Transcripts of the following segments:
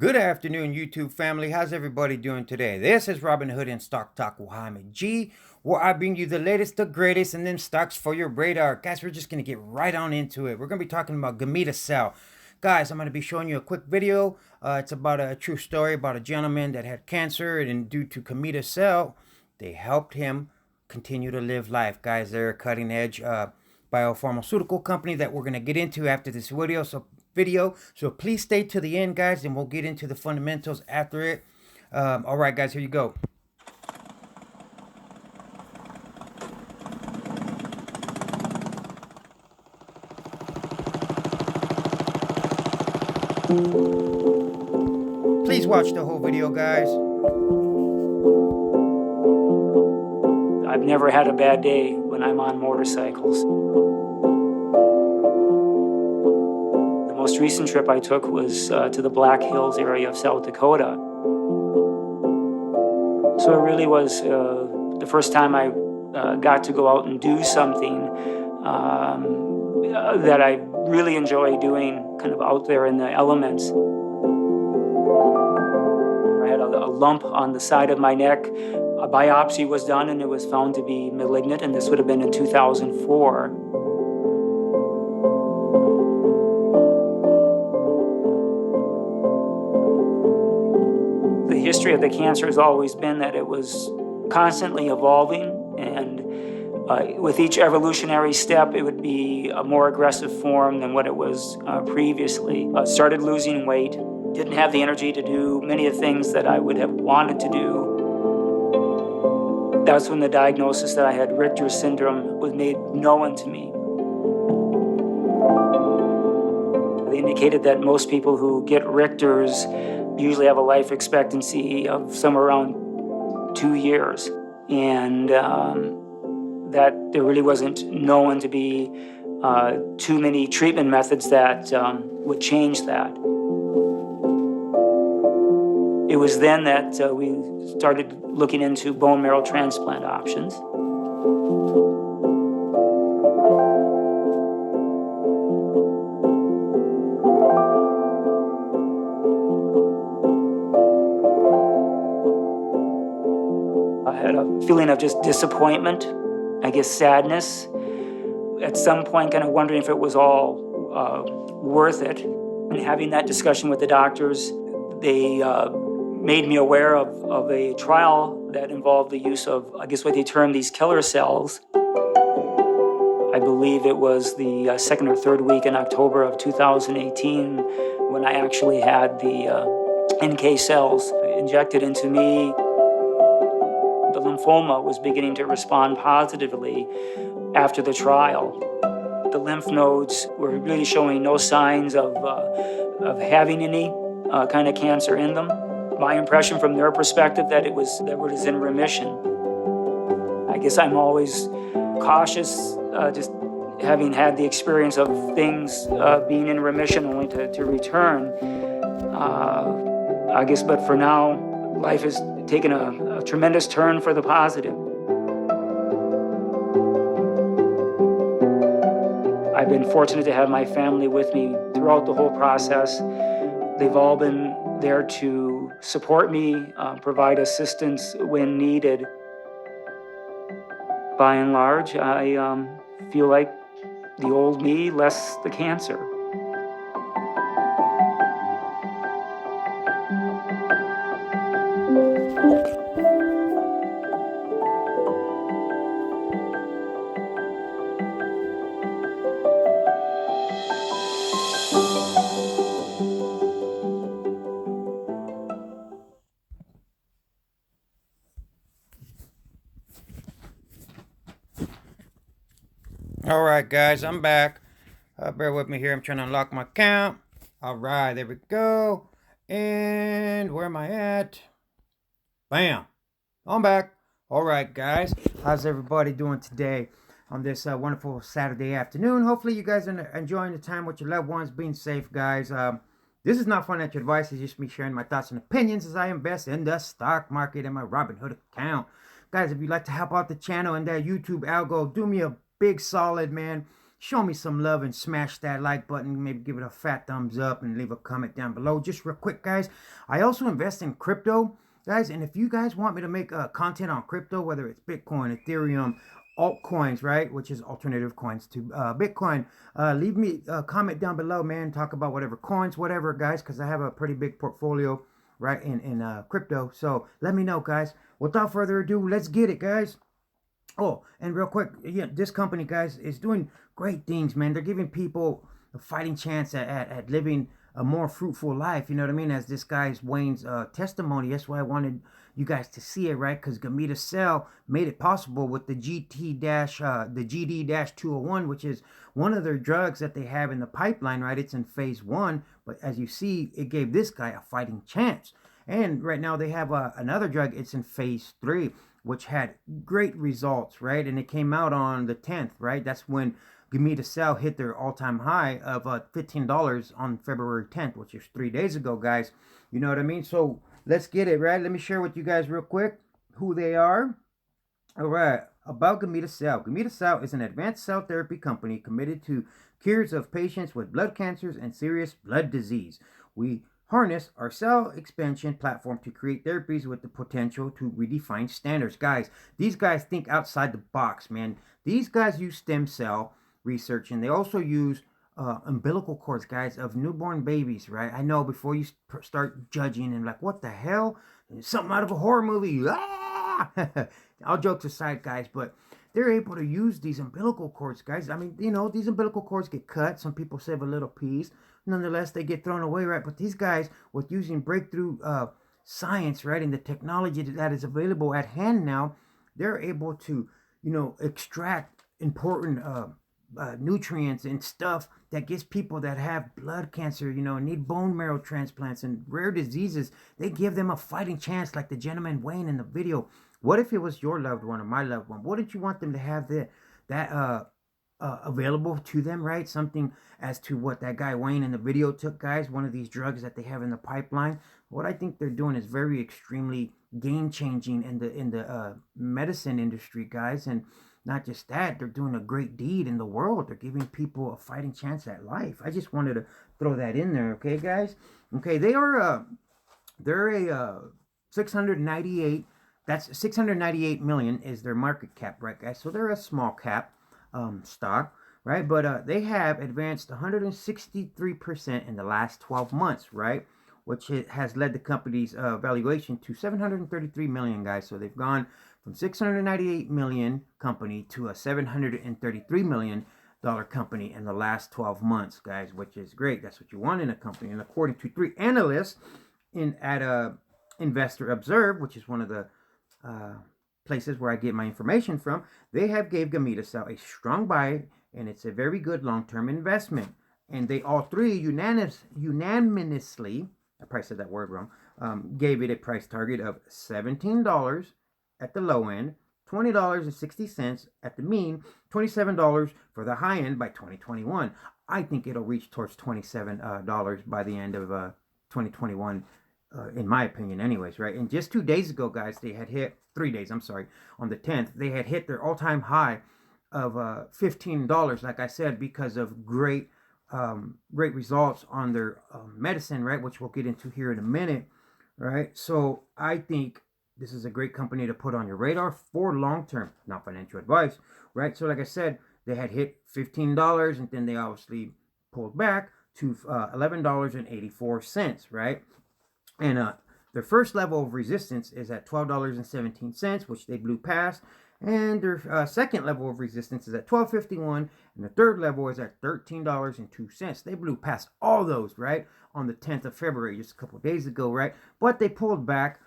Good afternoon, YouTube family. How's everybody doing today? This is Robin Hood in Stock Talk with Jaime G, where I bring you the latest, the greatest, and then stocks for your radar. Guys, we're just going to get right on into it. We're going to be talking about GAMIDA cell. Guys, I'm going to be showing you a quick video. It's about a true story about a gentleman that had cancer, and due to GAMIDA cell, they helped him continue to live life. Guys, they're a cutting edge biopharmaceutical company that we're going to get into after this video. So please stay to the end, guys, and we'll get into the fundamentals after it. All right, guys, here you go. Please watch the whole video, guys. I've never had a bad day when I'm on motorcycles. The most recent trip I took was to the Black Hills area of South Dakota. So it really was the first time I got to go out and do something that I really enjoy doing, kind of out there in the elements. I had a lump on the side of my neck. A biopsy was done and it was found to be malignant, and this would have been in 2004. The history of the cancer has always been that it was constantly evolving, and with each evolutionary step, it would be a more aggressive form than what it was previously. Started losing weight, didn't have the energy to do many of the things that I would have wanted to do. That's when the diagnosis that I had Richter's syndrome was made known to me. They indicated that most people who get Richter's usually have a life expectancy of somewhere around 2 years, and that there really wasn't known to be too many treatment methods that would change that. It was then that we started looking into bone marrow transplant options. I had a feeling of just disappointment, I guess sadness. At some point, kind of wondering if it was all worth it. And having that discussion with the doctors, they made me aware of a trial that involved the use of, I guess what they term these killer cells. I believe it was the second or third week in October of 2018 when I actually had the NK cells injected into me. The lymphoma was beginning to respond positively after the trial. The lymph nodes were really showing no signs of having any kind of cancer in them. My impression from their perspective that it was in remission. I guess I'm always cautious, just having had the experience of things being in remission only to return. I guess, but for now, life has taken a tremendous turn for the positive. I've been fortunate to have my family with me throughout the whole process. They've all been there to support me, provide assistance when needed. By and large, I feel like the old me, less the cancer. All right, guys, I'm back. Bear with me here. I'm trying to unlock my account. All right, there we go. And where am I at? Bam. I'm back. All right, guys. How's everybody doing today on this wonderful Saturday afternoon? Hopefully you guys are enjoying the time with your loved ones, being safe, guys. This is not financial advice. It's just me sharing my thoughts and opinions as I invest in the stock market and my Robinhood account. Guys, if you'd like to help out the channel and that YouTube algo, do me a big solid, man. show me some love and smash that like button. Maybe give it a fat thumbs up and leave a comment down below. Just real quick, guys, I also invest in crypto, guys, and if you guys want me to make content on crypto, whether it's Bitcoin, Ethereum, altcoins, right, which is alternative coins to Bitcoin, leave me a comment down below, man. Talk about whatever coins, whatever, guys, because I have a pretty big portfolio, right, in crypto. So let me know, guys. Without further ado, let's get it, guys. Oh, and real quick, yeah, this company, guys, is doing great things, man. They're giving people a fighting chance at living a more fruitful life. You know what I mean? As this guy's Wayne's testimony. That's why I wanted you guys to see it, right? Because GAMIDA Cell made it possible with the GD-201, which is one of their drugs that they have in the pipeline, right? It's in phase 1, but as you see, it gave this guy a fighting chance. And right now they have another drug. It's in phase 3, which had great results, right? And it came out on the 10th, right? That's when GAMIDA Cell hit their all-time high of $15 on February 10th, which is 3 days ago, guys. You know what I mean? So let's get it, right? Let me share with you guys real quick who they are. All right, about GAMIDA Cell. GAMIDA Cell is an advanced cell therapy company committed to cures of patients with blood cancers and serious blood disease. We harness our cell expansion platform to create therapies with the potential to redefine standards. Guys, these guys think outside the box, man. These guys use stem cell research, and they also use umbilical cords, guys, of newborn babies, right? I know, before you start judging and like, what the hell? Something out of a horror movie. Ah! All jokes aside, guys, but they're able to use these umbilical cords, guys. I mean, you know, these umbilical cords get cut. Some people save a little piece. Nonetheless, they get thrown away, right? But these guys, with using breakthrough science, right, and the technology that is available at hand now, they're able to, you know, extract important nutrients and stuff that gives people that have blood cancer, you know, need bone marrow transplants and rare diseases. They give them a fighting chance, like the gentleman Wayne in the video. What if it was your loved one or my loved one? Wouldn't you want them to have that available to them, right? Something as to what that guy Wayne in the video took, guys. One of these drugs that they have in the pipeline. What I think they're doing is very extremely game changing in the medicine industry, guys. And not just that, they're doing a great deed in the world. They're giving people a fighting chance at life. I just wanted to throw that in there, okay, guys? Okay, they're a 698. That's 698 million is their market cap, right, guys? So they're a small cap stock, right? But they have advanced 163% in the last 12 months, right? Which has led the company's valuation to 733 million, guys. So they've gone from 698 million company to a 733 million dollar company in the last 12 months, guys, which is great. That's what you want in a company. And according to 3 analysts at Investor Observe, which is one of the places where I get my information from, they have gave GAMIDA Cell a strong buy, and it's a very good long-term investment. And they all three unanimously, I probably said that word wrong, gave it a price target of $17 at the low end, $20.60 at the mean, $27 for the high end by 2021. I think it'll reach towards $27 by the end of 2021. In my opinion, anyways, right? And just 2 days ago, guys, they had hit 3 days. I'm sorry, on the 10th, they had hit their all-time high of $15. Like I said, because of great results on their medicine, right? Which we'll get into here in a minute, right? So I think this is a great company to put on your radar for long-term, not financial advice, right? So like I said, they had hit $15, and then they obviously pulled back to $11.84, right? And their first level of resistance is at $12.17, which they blew past. And their second level of resistance is at $12.51. And the third level is at $13.02. They blew past all those, right, on the 10th of February, just a couple of days ago, right? But they pulled back,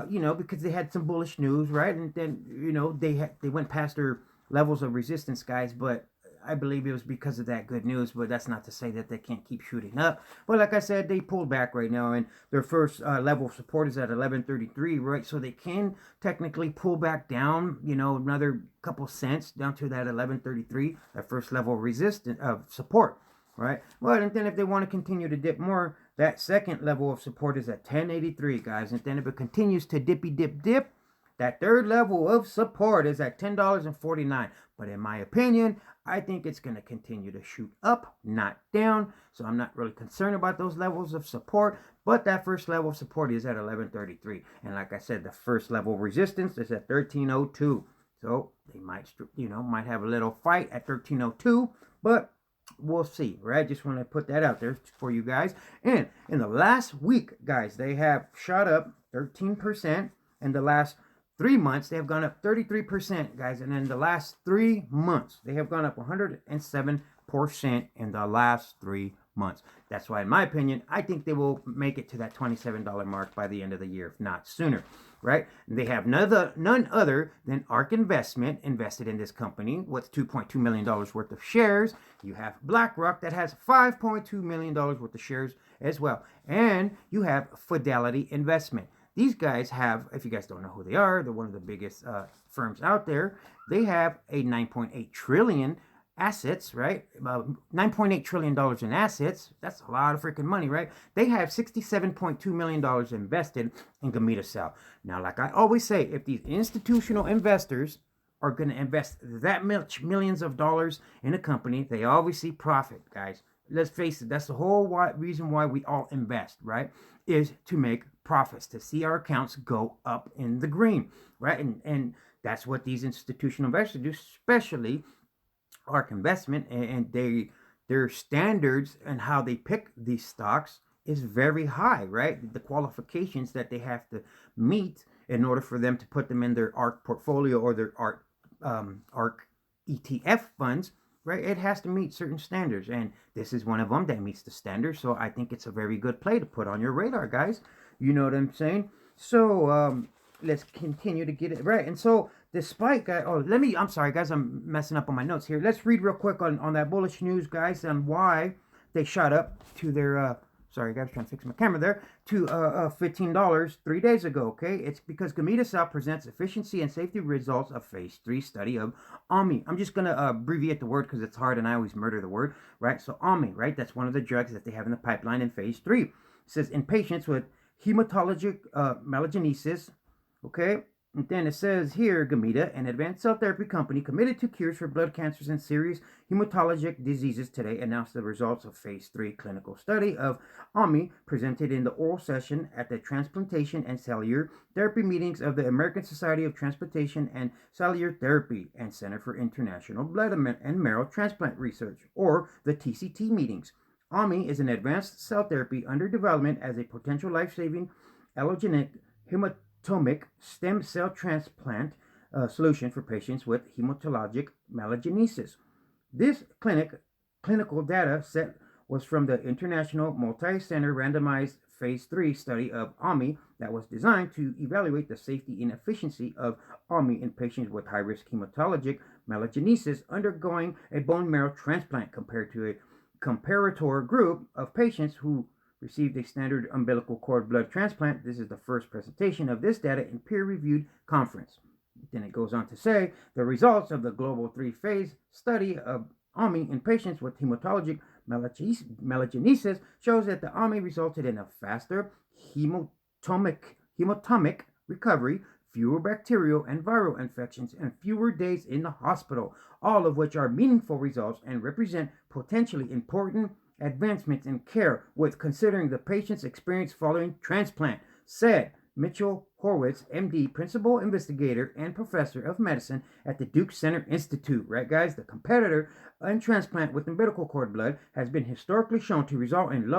you know, because they had some bullish news, right? And then, you know, they went past their levels of resistance, guys. But I believe it was because of that good news, but that's not to say that they can't keep shooting up. But like I said, they pulled back right now, and their first level of support is at 1133, right? So they can technically pull back down, you know, another couple cents down to that 1133, that first level of resistance of support, right? Well, and then if they want to continue to dip more, that second level of support is at 1083, guys. And then if it continues to dip, That third level of support is at $10.49. But in my opinion, I think it's going to continue to shoot up, not down. So I'm not really concerned about those levels of support. But that first level of support is at 1133. And like I said, the first level of resistance is at 1302. So they might, might have a little fight at 1302. But we'll see, right? Just want to put that out there for you guys. And in the last week, guys, they have shot up 13%. In the last 3 months, they have gone up 33%, guys. And in the last 3 months, they have gone up 107% in the last 3 months. That's why, in my opinion, I think they will make it to that $27 mark by the end of the year, if not sooner, right? And they have none other than ARK Investment invested in this company with $2.2 million worth of shares. You have BlackRock that has $5.2 million worth of shares as well. And you have Fidelity Investment. These guys have, if you guys don't know who they are, they're one of the biggest firms out there. They have a $9.8 trillion assets, right? About $9.8 trillion in assets. That's a lot of freaking money, right? They have $67.2 million invested in GAMIDA Cell. Now, like I always say, if these institutional investors are going to invest that much millions of dollars in a company, they obviously profit, guys. Let's face it, that's the whole reason why we all invest, right? Is to make profits, to see our accounts go up in the green, right? And that's what these institutional investors do, especially ARK Investment, and their standards and how they pick these stocks is very high, right? The qualifications that they have to meet in order for them to put them in their ARK portfolio or their ARK ETF funds, right? It has to meet certain standards, and this is one of them that meets the standards. So I think it's a very good play to put on your radar, guys. You know what I'm saying? So let's continue to get it right. And so despite, guys, I'm sorry, guys, I'm messing up on my notes here. Let's read real quick on that bullish news, guys, and why they shot up to their, sorry, guys, trying to fix my camera there, to $15 3 days ago, okay? It's because GAMIDA Cell presents efficiency and safety results of phase 3 study of AMI. I'm just going to abbreviate the word because it's hard and I always murder the word, right? So AMI, right? That's one of the drugs that they have in the pipeline in phase 3. It says in patients with hematologic malignancies, okay? And then it says here, GAMIDA, an advanced cell therapy company committed to cures for blood cancers and serious hematologic diseases, today announced the results of phase 3 clinical study of AMI presented in the oral session at the Transplantation and Cellular Therapy meetings of the American Society of Transplantation and Cellular Therapy and Center for International Blood and Marrow Transplant Research, or the TCT meetings. AMI is an advanced cell therapy under development as a potential life-saving allogeneic hematomic stem cell transplant solution for patients with hematologic malignancies. This clinical data set was from the international multi-center randomized phase 3 study of AMI that was designed to evaluate the safety and efficiency of AMI in patients with high-risk hematologic malignancies undergoing a bone marrow transplant, compared to a comparator group of patients who received a standard umbilical cord blood transplant. This is the first presentation of this data in peer-reviewed conference. Then it goes on to say the results of the global 3-phase study of AMI in patients with hematologic malignancies shows that the AMI resulted in a faster hematomic recovery, fewer bacterial and viral infections, and fewer days in the hospital, all of which are meaningful results and represent potentially important advancements in care with considering the patient's experience following transplant, said Mitchell Horwitz, MD, principal investigator and professor of medicine at the Duke Center Institute. Right, guys? The competitor in transplant with umbilical cord blood has been historically shown to result in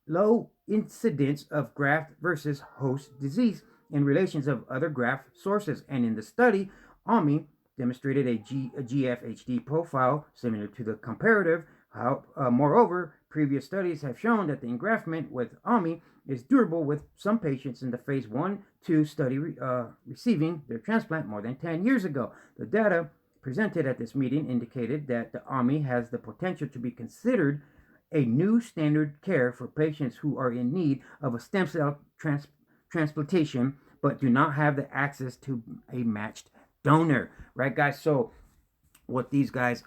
low incidence of graft versus host disease in relations of other graft sources. And in the study, AMI demonstrated a GFHD profile similar to the comparative. Moreover, previous studies have shown that the engraftment with AMI is durable, with some patients in the phase 1-2 study receiving their transplant more than 10 years ago. The data presented at this meeting indicated that the AMI has the potential to be considered a new standard care for patients who are in need of a stem cell transplantation but do not have the access to a matched donor. Right, guys? So what these guys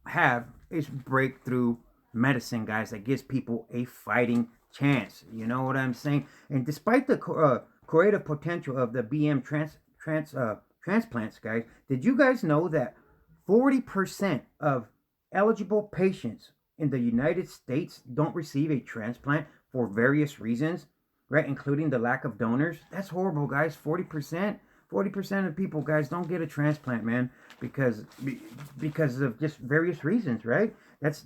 have is breakthrough medicine, guys, that gives people a fighting chance. You know what I'm saying? And despite the curative potential of the transplants, guys. Did you guys know that 40% of eligible patients in the United States don't receive a transplant for various reasons, right? Including the lack of donors. That's horrible, guys. 40%. 40% of people, guys, don't get a transplant, man, because of just various reasons, right? That's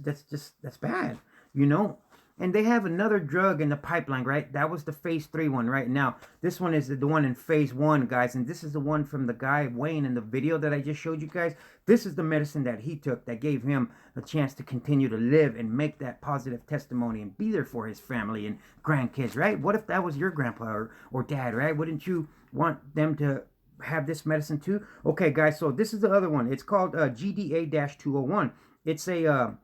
bad, you know. And they have another drug in the pipeline, right? That was the phase 3 one, right? Now, this one is the one in phase 1, guys. And this is the one from the guy, Wayne, in the video that I just showed you guys. This is the medicine that he took that gave him a chance to continue to live and make that positive testimony and be there for his family and grandkids, right? What if that was your grandpa or dad, right? Wouldn't you want them to have this medicine too? Okay, guys, so this is the other one. It's called GDA-201. It's an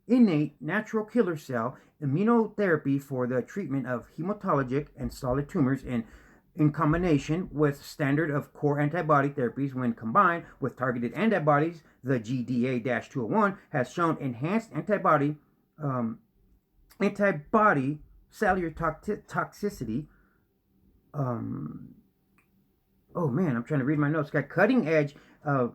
innate natural killer cell immunotherapy for the treatment of hematologic and solid tumors in combination with standard of core antibody therapies. When combined with targeted antibodies, the GDA-201 has shown enhanced antibody cellular toxicity. Oh man, I'm trying to read my notes. Got cutting edge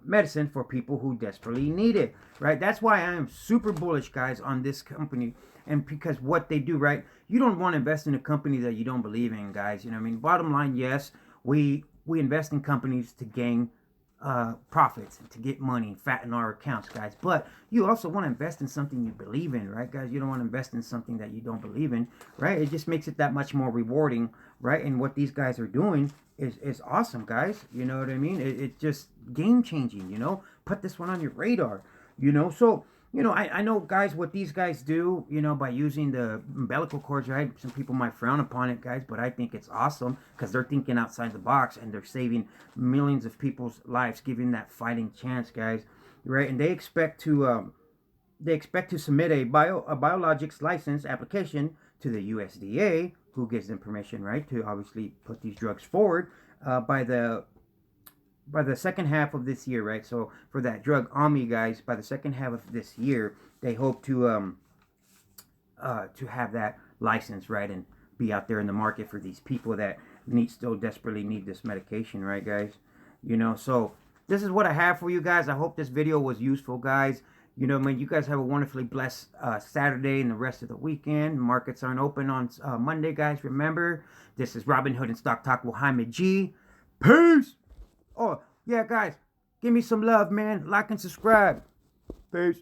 medicine for people who desperately need it, right? That's why I am super bullish, guys, on this company. And because what they do, right? You don't want to invest in a company that you don't believe in, guys. You know what I mean? Bottom line, yes, we invest in companies to gain profits and to get money, fatten our accounts, guys. But you also want to invest in something you believe in, right, guys? You don't want to invest in something that you don't believe in, right? It just makes it that much more rewarding, right? And what these guys are doing is awesome, guys. You know what I mean? It's just game changing, you know? Put this one on your radar, you know? So, you know, I know, guys, what these guys do, you know, by using the umbilical cords, right? Some people might frown upon it, guys, but I think it's awesome because they're thinking outside the box and they're saving millions of people's lives, giving that fighting chance, guys, right? And they expect to submit a biologics license application to the USDA, who gives them permission, right, to obviously put these drugs forward by the second half of this year, right? So for that drug OMI, guys, by the second half of this year, they hope to have that license, right, and be out there in the market for these people that still desperately need this medication, right, guys? You know, so this is what I have for you guys. I hope this video was useful, guys. You know, man, you guys have a wonderfully blessed Saturday and the rest of the weekend. Markets aren't open on Monday, guys. Remember, this is Robin Hood and Stock Talk with Jaime G. Peace! Oh, yeah, guys, give me some love, man. Like and subscribe. Peace.